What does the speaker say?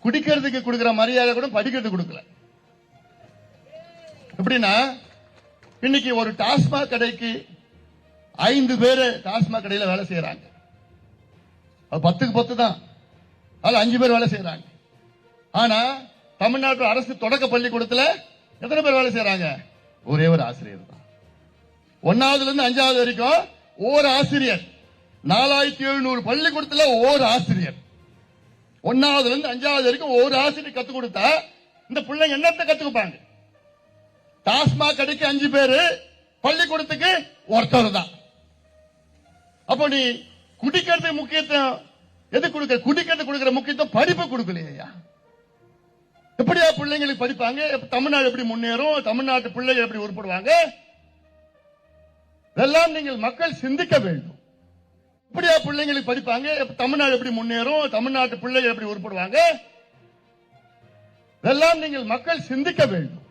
குடிக்கிறதுக்கு கொடுக்கிற மரியாதை கூட படிக்கிறதுக்கு கொடுக்கல. எப்படின்னா இன்னைக்கு ஒரு டாஸ்மாக் கடைக்கு 5 பேர் டாஸ்மாக் கடையில் வேலை செய்யறாங்க. 10க்கு 10 தான். அதுல 5 பேர் வேலை செய்யறாங்க. ஆனா தமிழ்நாட்டு அரசு தொடக்க பள்ளிக்கூடத்துல எத்தனை பேர் வேலை செய்யறாங்க? ஒரே ஒரு ஆசிரியர் தான். 1ஆவதுல இருந்து 5ஆவது வரைக்கும் ஒரு ஆசிரியர். 4700 பள்ளிக்கூடத்துல ஒரு ஆசிரியர். 1ஆவதுல இருந்து 5ஆவது வரைக்கும் ஒரு ஆசிரியர் கத்துக் கொடுத்தா இந்த பிள்ளைங்க என்னத்தை கத்துக்குப்பாங்க? டாஸ்மாக் கடைக்கு 5 பேரு, பள்ளிக்கூடத்துக்கு ஒருத்தர் தான். அப்போ நீ குடிக்கிறதுக்கு முக்கியத்துவம் எது கொடுக்க? குடிக்கிறதுக்கு கொடுக்கிற முக்கியத்துவம் படிப்பு கொடுக்கலையா? எப்படியா பிள்ளைங்களுக்கு படிப்பாங்க? தமிழ்நாடு எப்படி முன்னேறும்? தமிழ்நாட்டு பிள்ளைகள் எப்படி உருப்படுவாங்க? இதெல்லாம் நீங்கள் மக்கள் சிந்திக்க வேண்டும். எப்படியா பிள்ளைங்களுக்கு படிப்பாங்க? தமிழ்நாடு எப்படி முன்னேறும்? தமிழ்நாட்டு பிள்ளைகள் எப்படி உருப்படுவாங்க? இதெல்லாம் நீங்கள் மக்கள் சிந்திக்க வேண்டும்.